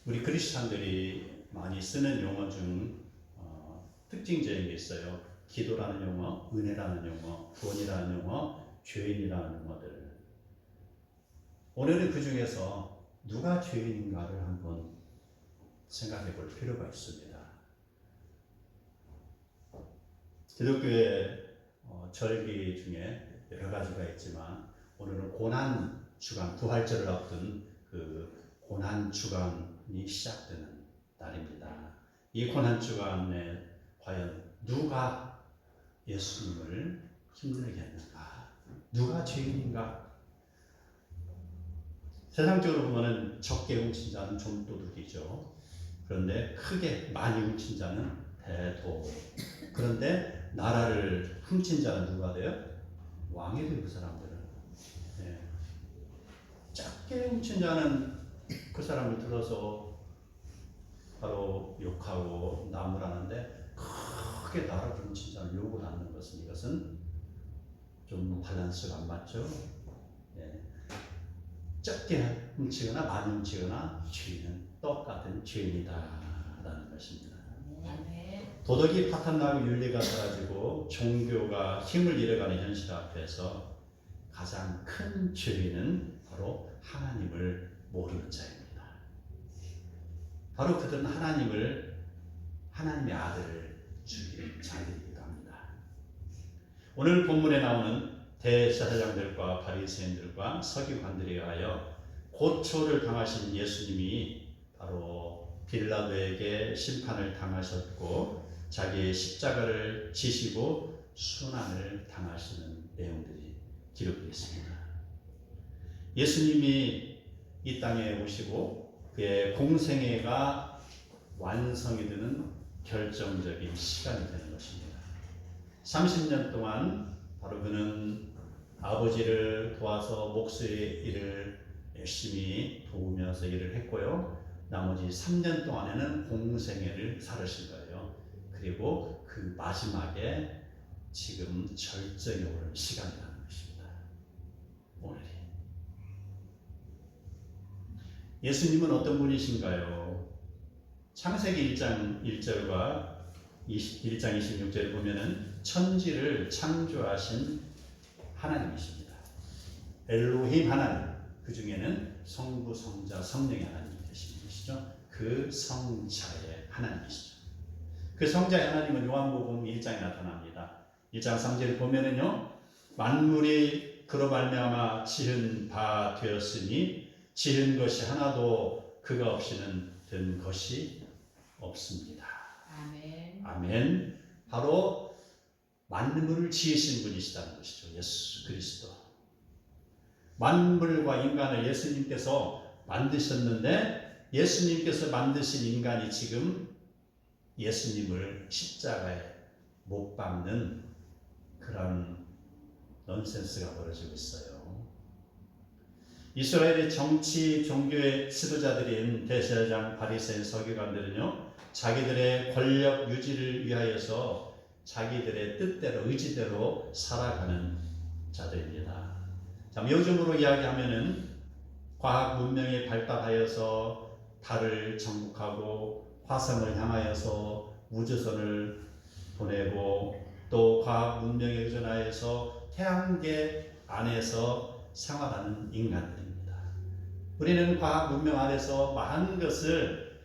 우리 크리스찬들이 많이 쓰는 용어 중 특징적인 게 있어요. 기도라는 용어, 은혜라는 용어, 구원이라는 용어, 죄인이라는 용어들. 오늘은 그 중에서 누가 죄인인가를 한번 생각해 볼 필요가 있습니다. 기독교의 절기 중에 여러 가지가 있지만 오늘은 고난 주간, 부활절을 앞둔 그 고난 주간이 시작되는 날입니다. 이 고난 주간에 과연 누가 예수님을 힘들게 했는가? 누가 죄인인가? 세상적으로 보면 적게 훔친 자는 좀 도둑이죠. 그런데 크게 많이 훔친 자는 대도. 그런데 나라를 훔친 자는 누가 돼요? 왕이 돼요, 그 사람들은. 네. 작게 훔친 자는 그 사람을 들어서 바로 욕하고 나무라는데 크게 나라를 훔친 자는 욕을 하는 것은 이것은 좀 밸런스가 안 맞죠. 네. 적게 훔치거나 많이 훔치거나 죄인은 똑같은 죄인이다라는 것입니다. 도덕이 파탄나고 윤리가 사라지고 종교가 힘을 잃어가는 현실 앞에서 가장 큰 죄인은 바로 하나님을 모르는 자입니다. 바로 그들은 하나님의 아들을 죽인 자들이기도 합니다. 오늘 본문에 나오는 대제사장들과 바리새인들과 서기관들에 의하여 고초를 당하신 예수님이 바로 빌라도에게 심판을 당하셨고 자기의 십자가를 지시고 순환을 당하시는 내용들이 기록되어 있습니다. 예수님이 이 땅에 오시고 그의 공생애가 완성이 되는 결정적인 시간이 되는 것입니다. 30년 동안 바로 그는 아버지를 도와서 목수의 일을 열심히 도우면서 일을 했고요. 나머지 3년 동안에는 공생애를 살으신 거예요. 그리고 그 마지막에 지금 절정에 오른 시간이라는 것입니다. 오늘이. 예수님은 어떤 분이신가요? 창세기 1장 1절과 1장 26절을 보면은 천지를 창조하신 하나님이십니다. 엘로힘 하나님, 그 중에는 성부, 성자, 성령의 하나님이 되시는 것이죠. 그 성자의 하나님이시죠. 그 성자의 하나님은 요한복음 1장에 나타납니다. 1장 3절을 보면은요, 만물이 그로 말미암아 지은 바 되었으니 지은 것이 하나도 그가 없이는 된 것이 없습니다. 아멘. 아멘. 바로 만물을 지으신 분이시다는 것이죠. 예수 그리스도. 만물과 인간을 예수님께서 만드셨는데 예수님께서 만드신 인간이 지금 예수님을 십자가에 못 박는 그런 넌센스가 벌어지고 있어요. 이스라엘의 정치, 종교의 지도자들인 대제사장, 바리새인, 서기관들은요, 자기들의 권력 유지를 위하여서 자기들의 뜻대로, 의지대로 살아가는 자들입니다. 자, 요즘으로 이야기하면은 과학 문명이 발달하여서 달을 정복하고 화성을 향하여서 우주선을 보내고 또 과학 문명에 의존하여서 태양계 안에서 생활하는 인간들입니다. 우리는 과학 문명 안에서 많은 것을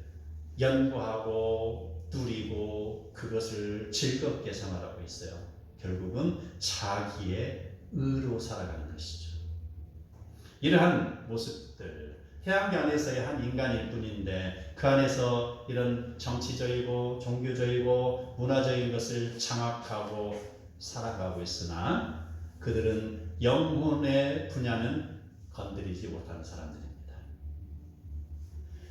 연구하고 누리고 그것을 즐겁게 생활하고 있어요. 결국은 자기의 의로 살아가는 것이죠. 이러한 모습들, 태양계 안에서의 한 인간일 뿐인데 그 안에서 이런 정치적이고 종교적이고 문화적인 것을 장악하고 살아가고 있으나 그들은 영혼의 분야는 건드리지 못하는 사람들입니다.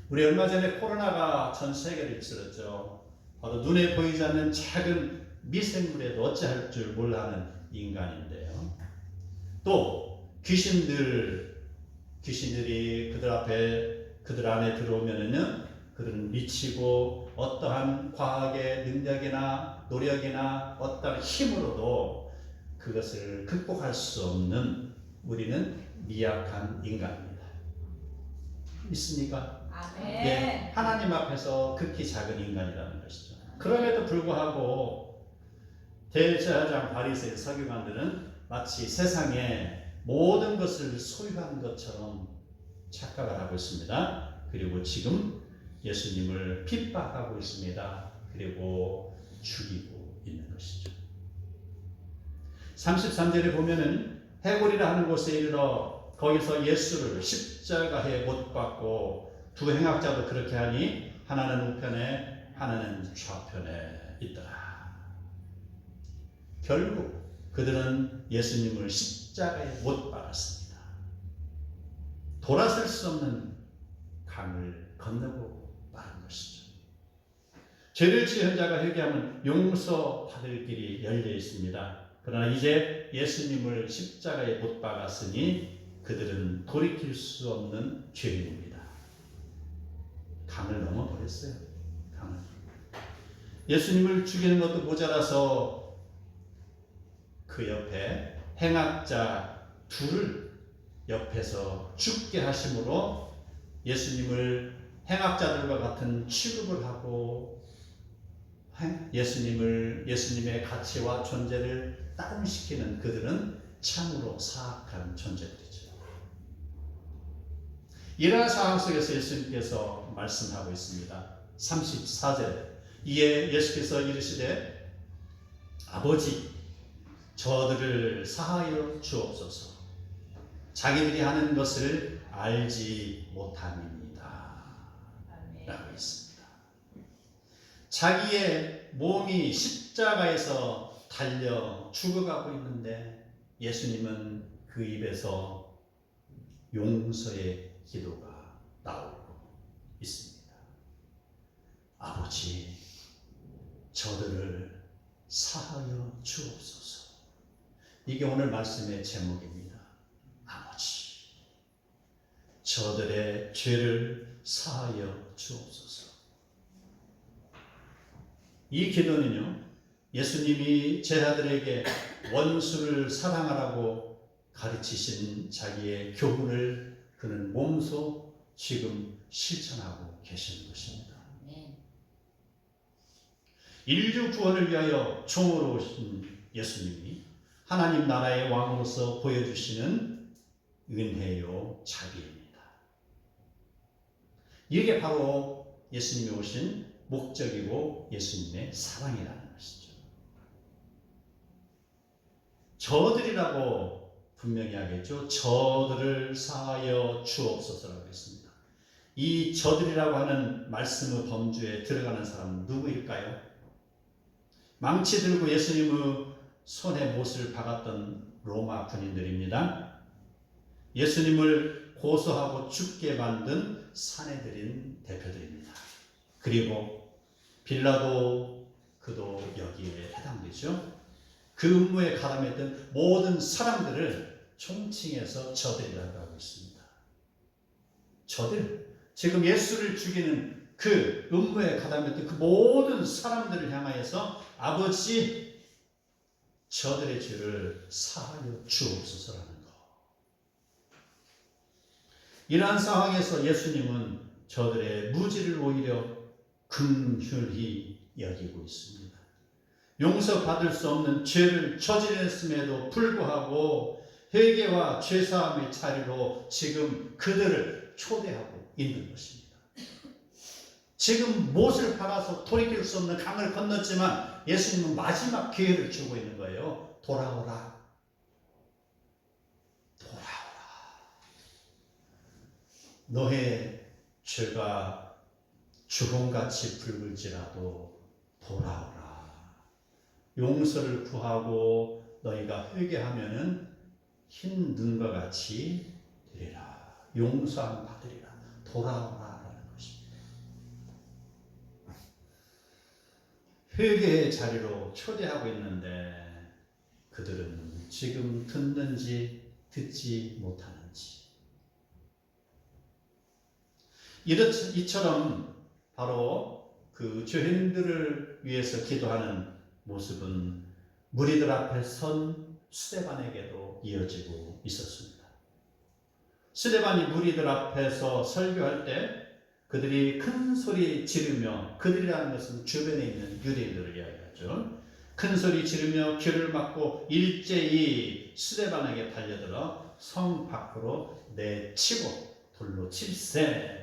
우리 얼마 전에 코로나가 전 세계를 휩쓸었죠. 바로 눈에 보이지 않는 작은 미생물에도 어찌할 줄 몰라하는 인간인데요. 또 귀신들이 그들 안에 들어오면은 그들은 미치고 어떠한 과학의 능력이나 노력이나 어떠한 힘으로도 그것을 극복할 수 없는 우리는 미약한 인간입니다. 있습니까? 아멘. 예, 하나님 앞에서 극히 작은 인간이라는 것이죠. 그럼에도 불구하고 대제사장 바리새인 서기관들은 마치 세상에 모든 것을 소유한 것처럼 착각을 하고 있습니다. 그리고 지금 예수님을 핍박하고 있습니다. 그리고 죽이고 있는 것이죠. 33절에 보면은 해골이라 하는 곳에 이르러 거기서 예수를 십자가에 못 박고 두 행악자도 그렇게 하니 하나는 우편에 하나는 좌편에 있더라. 결국 그들은 예수님을 십자가에 못 박았습니다. 돌아설 수 없는 강을 건너고 마는 것이죠. 죄를 지은 자가 회개하면 용서받을 길이 열려 있습니다. 그러나 이제 예수님을 십자가에 못 박았으니 그들은 돌이킬 수 없는 죄인입니다. 강을 넘어버렸어요. 강을. 예수님을 죽이는 것도 모자라서 그 옆에 행악자 둘을 옆에서 죽게 하심으로 예수님을 행악자들과 같은 취급을 하고 예수님의 가치와 존재를 다운시키는 그들은 참으로 사악한 존재들이죠. 이러한 상황 속에서 예수님께서 말씀하고 있습니다. 34절 이에 예수께서 이르시되 아버지 저들을 사하여 주옵소서 자기들이 하는 것을 알지 못함입니다. 라고 했습니다. 자기의 몸이 십자가에서 달려 죽어가고 있는데 예수님은 그 입에서 용서의 기도가 나오고 있습니다. 아버지 저들을 사하여 주옵소서. 이게 오늘 말씀의 제목입니다. 아버지 저들의 죄를 사하여 주옵소서. 이 기도는요, 예수님이 제자들에게 원수를 사랑하라고 가르치신 자기의 교훈을 그는 몸소 지금 실천하고 계시는 것입니다. 인류 구원을 위하여 종으로 오신 예수님이 하나님 나라의 왕으로서 보여주시는 은혜요 자비입니다. 이게 바로 예수님이 오신 목적이고 예수님의 사랑이라는 것이죠. 저들이라고 분명히 하겠죠. 저들을 사하여 주옵소서라고 했습니다. 이 저들이라고 하는 말씀의 범주에 들어가는 사람은 누구일까요? 망치 들고 예수님의 손에 못을 박았던 로마 군인들입니다. 예수님을 고소하고 죽게 만든 사내들인 대표들입니다. 그리고 빌라도 그도 여기에 해당되죠. 그 음모에 가담했던 모든 사람들을 총칭해서 저들이라고 하고 있습니다. 저들, 지금 예수를 죽이는 그 음모에 가담했던 그 모든 사람들을 향하여서 아버지 저들의 죄를 사하여 주옵소서라는 것. 이러한 상황에서 예수님은 저들의 무지를 오히려 긍휼히 여기고 있습니다. 용서받을 수 없는 죄를 저질렀음에도 불구하고 회개와 죄사함의 자리로 지금 그들을 초대하고 있는 것입니다. 지금 못을 박아서 돌이킬 수 없는 강을 건넜지만 예수님은 마지막 기회를 주고 있는 거예요. 돌아오라. 돌아오라. 너의 죄가 주홍같이 붉을지라도 돌아오라. 용서를 구하고 너희가 회개하면은 흰 눈과 같이 되리라. 용서함 받으리라. 돌아오라라는 것입니다. 회개의 자리로 초대하고 있는데 그들은 지금 듣는지 듣지 못하는지. 이처럼 바로 그 죄인들을 위해서 기도하는 모습은 무리들 앞에 선 스데반에게도 이어지고 있었습니다. 스데반이 무리들 앞에서 설교할 때 그들이 큰 소리 지르며, 그들이라는 것은 주변에 있는 유대인들을 이야기하죠. 큰 소리 지르며 귀를 막고 일제히 스데반에게 달려들어 성 밖으로 내치고 돌로 칠세.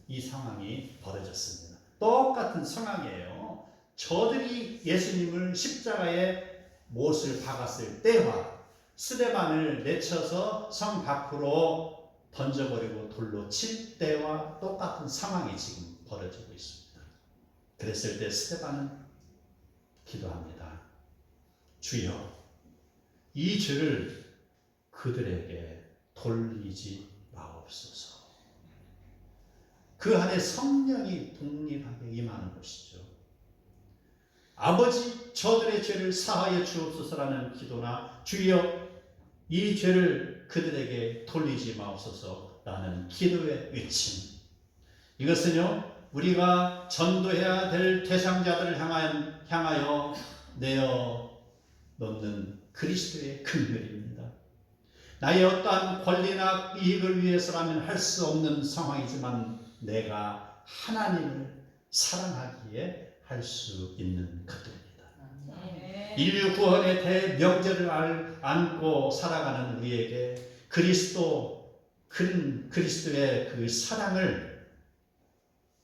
이 상황이 벌어졌습니다. 똑같은 상황이에요. 저들이 예수님을 십자가에 못을 박았을 때와 스데반을 내쳐서 성 밖으로 던져버리고 돌로 칠 때와 똑같은 상황이 지금 벌어지고 있습니다. 그랬을 때 스데반은 기도합니다. 주여, 이 죄를 그들에게 돌리지 마옵소서. 그 안에 성령이 독립하게 임하는 것이죠. 아버지, 저들의 죄를 사하여 주옵소서라는 기도나 주여, 이 죄를 그들에게 돌리지 마옵소서라는 기도의 외침. 이것은요, 우리가 전도해야 될 대상자들을 향하여 내어 놓는 그리스도의 긍휼입니다. 나의 어떠한 권리나 이익을 위해서라면 할 수 없는 상황이지만 내가 하나님을 사랑하기에 할 수 있는 것들입니다. 인류 구원의 대명제를 안고 살아가는 우리에게 그리스도의 그 사랑을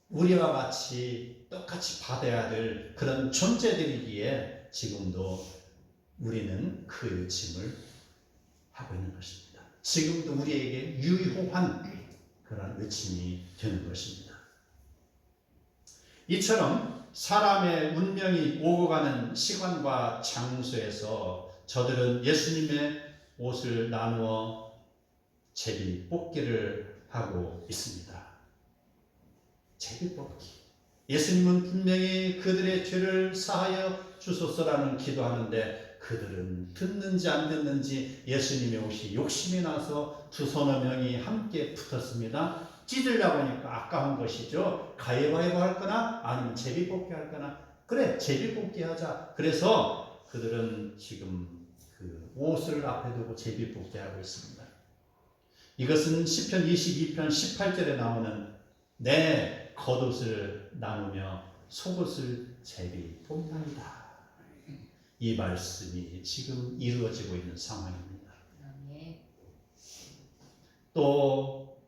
우리와 같이 똑같이 받아야 될 그런 존재들이기에 지금도 우리는 그 요침을 하고 있는 것입니다. 지금도 우리에게 유효한 그런 외침이 되는 것입니다. 이처럼 사람의 운명이 오고 가는 시간과 장소에서 저들은 예수님의 옷을 나누어 제비 뽑기를 하고 있습니다. 제비 뽑기. 예수님은 분명히 그들의 죄를 사하여 주소서라는 기도하는데 그들은 듣는지 안 듣는지 예수님의 옷이 욕심이 나서 두 서너 명이 함께 붙었습니다. 찢으려고 하니까 아까운 것이죠. 가위바위보 할 거나 아니면 제비뽑기 할 거나, 그래 제비뽑기 하자. 그래서 그들은 지금 그 옷을 앞에 두고 제비뽑기 하고 있습니다. 이것은 시편 22편 18절에 나오는 내 겉옷을 나누며 속옷을 제비뽑나이다. 이 말씀이 지금 이루어지고 있는 상황입니다. 또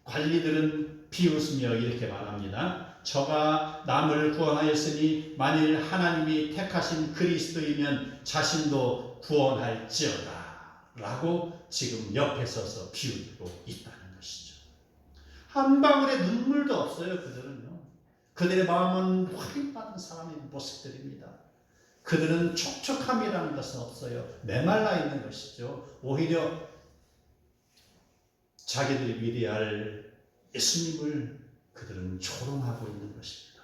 관리들은 비웃으며 이렇게 말합니다. 저가 남을 구원하였으니 만일 하나님이 택하신 그리스도이면 자신도 구원할지어다 라고 지금 옆에 서서 비웃고 있다는 것이죠. 한 방울의 눈물도 없어요. 그들은요. 그들의 마음은 확인받은 사람의 모습들입니다. 그들은 촉촉함이라는 것은 없어요. 메말라 있는 것이죠. 오히려 자기들이 위대할 예수님을 그들은 조롱하고 있는 것입니다.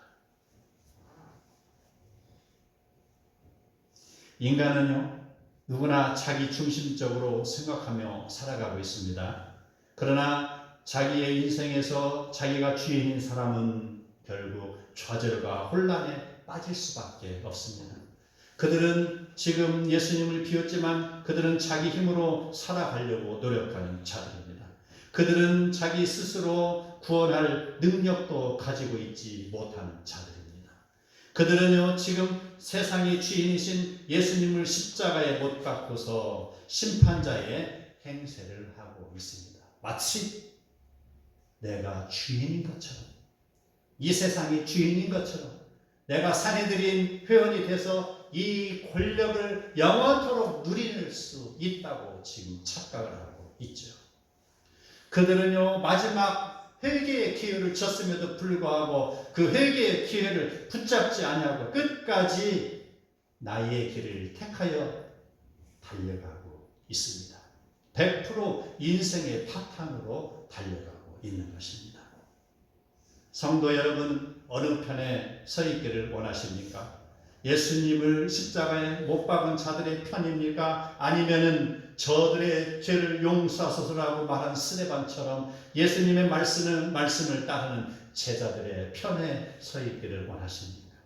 인간은요, 누구나 자기 중심적으로 생각하며 살아가고 있습니다. 그러나 자기의 인생에서 자기가 주인인 사람은 결국 좌절과 혼란에 빠질 수밖에 없습니다. 그들은 지금 예수님을 비웃지만 그들은 자기 힘으로 살아가려고 노력하는 자들입니다. 그들은 자기 스스로 구원할 능력도 가지고 있지 못하는 자들입니다. 그들은요, 지금 세상의 주인이신 예수님을 십자가에 못 박고서 심판자의 행세를 하고 있습니다. 마치 내가 주인인 것처럼, 이 세상의 주인인 것처럼, 내가 사내들인 회원이 돼서 이 권력을 영원토록 누릴 수 있다고 지금 착각을 하고 있죠. 그들은요, 마지막 회개의 기회를 줬음에도 불구하고 그 회개의 기회를 붙잡지 아니하고 끝까지 나의 길을 택하여 달려가고 있습니다. 100% 인생의 바탕으로 달려가고 있는 것입니다. 성도 여러분, 어느 편에 서 있기를 원하십니까? 예수님을 십자가에 못 박은 자들의 편입니까? 아니면은 저들의 죄를 용서하소서라고 말한 스데반처럼 예수님의 말씀을 따르는 제자들의 편에 서 있기를 원하십니까?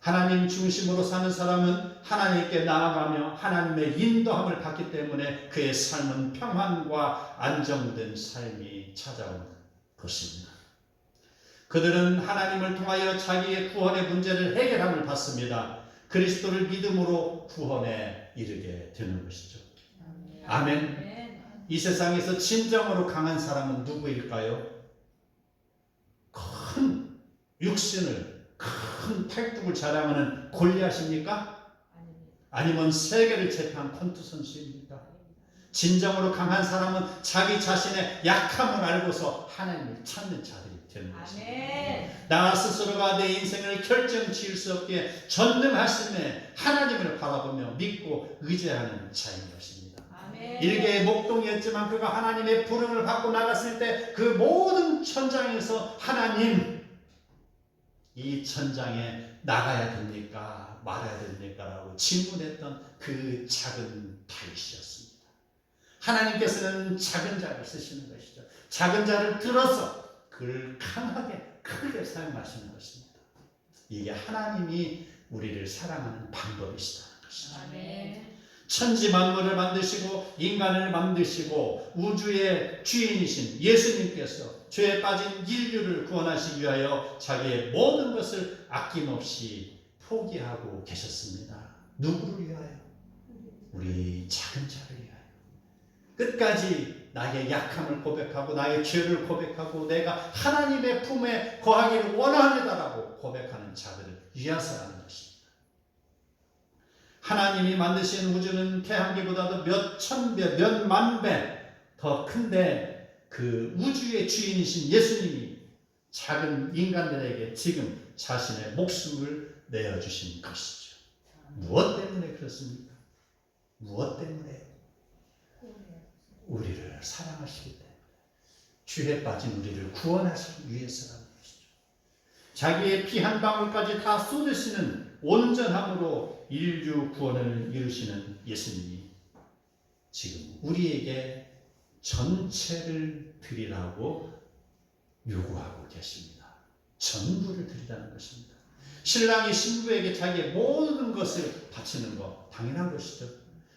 하나님 중심으로 사는 사람은 하나님께 나아가며 하나님의 인도함을 받기 때문에 그의 삶은 평안과 안정된 삶이 찾아온 것입니다. 그들은 하나님을 통하여 자기의 구원의 문제를 해결함을 받습니다. 그리스도를 믿음으로 구원에 이르게 되는 것이죠. 아멘. 이 세상에서 진정으로 강한 사람은 누구일까요? 큰 육신을, 큰 팔뚝을 자랑하는 골리앗입니까? 아니면 세계를 제패한 콘투 선수입니까? 진정으로 강한 사람은 자기 자신의 약함을 알고서 하나님을 찾는 자들이 되는 것입니다. 나 스스로가 내 인생을 결정 지을 수 없게 전능하심에 하나님을 바라보며 믿고 의지하는 자인 것입니다. 일개의 목동이었지만 그가 하나님의 부름을 받고 나갔을 때 그 모든 천장에서 하나님, 이 천장에 나가야 됩니까? 말아야 됩니까? 라고 질문했던 그 작은 다윗이었습니다. 하나님께서는 작은 자를 쓰시는 것이죠. 작은 자를 들어서 그를 강하게 크게 사용하시는 것입니다. 이게 하나님이 우리를 사랑하는 방법이시다는 것입니다. 천지 만물을 만드시고 인간을 만드시고 우주의 주인이신 예수님께서 죄에 빠진 인류를 구원하시기 위하여 자기의 모든 것을 아낌없이 포기하고 계셨습니다. 누구를 위하여? 우리 작은 자를 위하여. 끝까지 나의 약함을 고백하고 나의 죄를 고백하고 내가 하나님의 품에 거하기를 원합니다라고 고백하는 자들을 위해서라는 것입니다. 하나님이 만드신 우주는 태양계보다도 몇 천배, 몇 만배 더 큰데 그 우주의 주인이신 예수님이 작은 인간들에게 지금 자신의 목숨을 내어주신 것이죠. 무엇 때문에 그렇습니까? 무엇 때문에? 우리를 사랑하시기 때문에, 죄에 빠진 우리를 구원하시기 위해서라는 것이죠. 자기의 피 한 방울까지 다 쏟으시는 온전함으로 인류 구원을 이루시는 예수님이 지금 우리에게 전체를 드리라고 요구하고 계십니다. 전부를 드리라는 것입니다. 신랑이 신부에게 자기의 모든 것을 바치는 것 당연한 것이죠.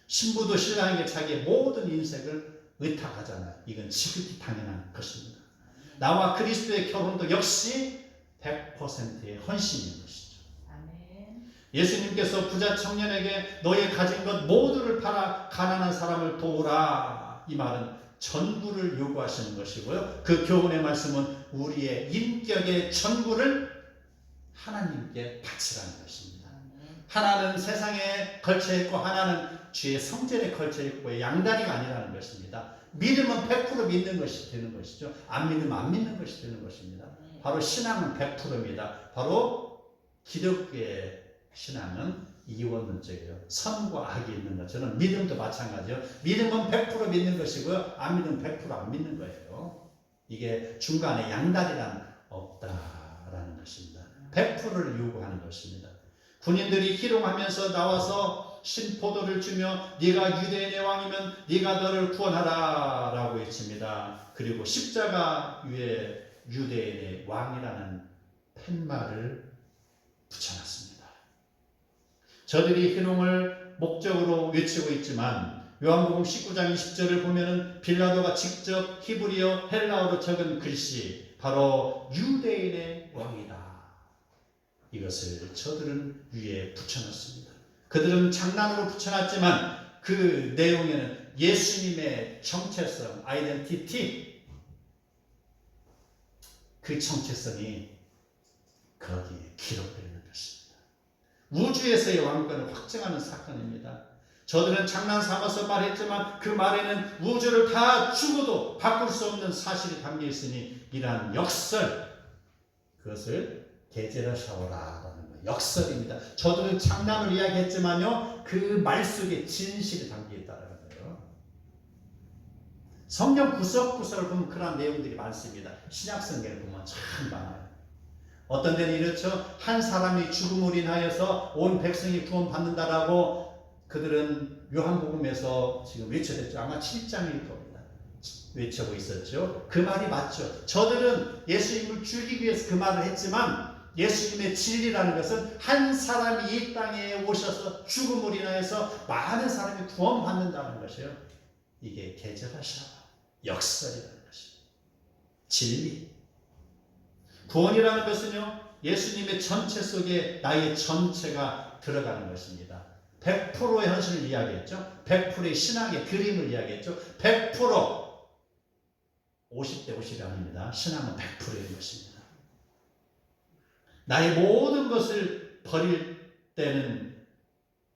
신부도 신랑에게 자기의 모든 인생을 의탁하잖아요. 이건 지극히 당연한 것입니다. 나와 그리스도의 결혼도 역시 100%의 헌신인 것이죠. 예수님께서 부자 청년에게 너의 가진 것 모두를 팔아 가난한 사람을 도우라, 이 말은 전부를 요구하시는 것이고요. 그 교훈의 말씀은 우리의 인격의 전부를 하나님께 바치라는 것입니다. 하나는 세상에 걸쳐있고 하나는 주의 성전에 걸쳐있고 양다리가 아니라는 것입니다. 믿으면 100% 믿는 것이 되는 것이죠. 안 믿으면 안 믿는 것이 되는 것입니다. 바로 신앙은 100%입니다. 바로 기독교의 신앙은 이원론적이에요. 선과 악이 있는 것처럼 믿음도 마찬가지예요. 믿으면 100% 믿는 것이고요. 안 믿으면 100% 안 믿는 거예요. 이게 중간에 양다리란 없다라는 것입니다. 100%를 요구하는 것입니다. 군인들이 희롱하면서 나와서 신포도를 주며 네가 유대인의 왕이면 네가 너를 구원하라 라고 외칩니다. 그리고 십자가 위에 유대인의 왕이라는 팻말을 붙여놨습니다. 저들이 희롱을 목적으로 외치고 있지만 요한복음 19장 20절을 보면은 빌라도가 직접 히브리어 헬라어로 적은 글씨, 바로 유대인의 왕이다, 이것을 저들은 위에 붙여놨습니다. 그들은 장난으로 붙여놨지만 그 내용에는 예수님의 정체성, 아이덴티티, 그 정체성이 거기에 기록되어 있는 것입니다. 우주에서의 왕권을 확증하는 사건입니다. 저들은 장난 삼아서 말했지만 그 말에는 우주를 다 죽어도 바꿀 수 없는 사실이 담겨 있으니 이러한 역설, 그것을 게제라샤오라라는 거예요. 역설입니다. 저들은 장난을 이야기했지만요, 그 말 속에 진실이 담겨 있다는 거예요. 성경 구석구석을 보면 그런 내용들이 많습니다. 신약성경을 보면 참 많아요. 어떤 데는 이렇죠. 한 사람이 죽음으로 인하여서 온 백성이 구원받는다라고 그들은 요한복음에서 지금 외쳐댔죠. 아마 7장일 겁니다. 외쳐고 있었죠. 그 말이 맞죠. 저들은 예수님을 죽이기 위해서 그 말을 했지만 예수님의 진리라는 것은 한 사람이 이 땅에 오셔서 죽음을 인하여서 많은 사람이 구원받는다는 것이에요. 이게 계절하시라 역설이라는 것입니다. 진리. 구원이라는 것은요, 예수님의 전체 속에 나의 전체가 들어가는 것입니다. 100%의 현실을 이야기했죠. 100%의 신앙의 그림을 이야기했죠. 100% 50대 50이 아닙니다. 신앙은 100%인 것입니다. 나의 모든 것을 버릴 때는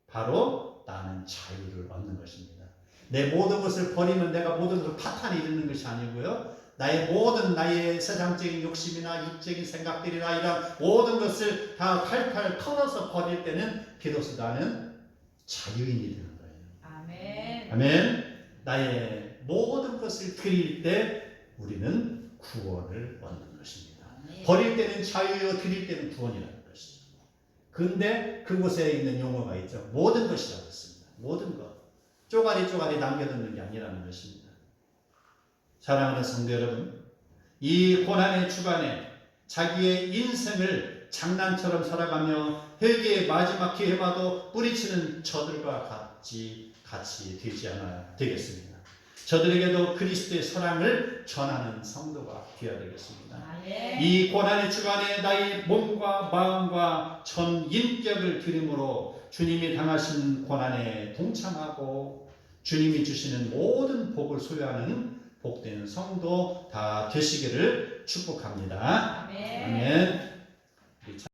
바로 나는 자유를 얻는 것입니다. 내 모든 것을 버리면 내가 모든 것을 파탄이 이르는 것이 아니고요. 나의 세상적인 욕심이나 육적인 생각들이나 이런 모든 것을 다 칼칼 털어서 버릴 때는 비로소 나는 자유인이 되는 거예요. 아멘. 아멘. 나의 모든 것을 드릴 때 우리는 구원을 얻는 것입니다. 아멘. 버릴 때는 자유요, 드릴 때는 구원이라는 것이죠. 근데 그곳에 있는 용어가 있죠. 모든 것이라고 했습니다. 모든 것. 쪼가리 남겨두는 게 아니라는 것입니다. 사랑하는 성도 여러분, 이 고난의 주간에 자기의 인생을 장난처럼 살아가며 회개의 마지막 기회마도 뿌리치는 저들과 같이 되지 않아야 되겠습니다. 저들에게도 그리스도의 사랑을 전하는 성도가 되어야 되겠습니다. 아멘. 이 고난의 주간에 나의 몸과 마음과 전 인격을 드림으로 주님이 당하신 고난에 동참하고 주님이 주시는 모든 복을 소유하는 복된 성도 다 되시기를 축복합니다. 아멘. 아멘.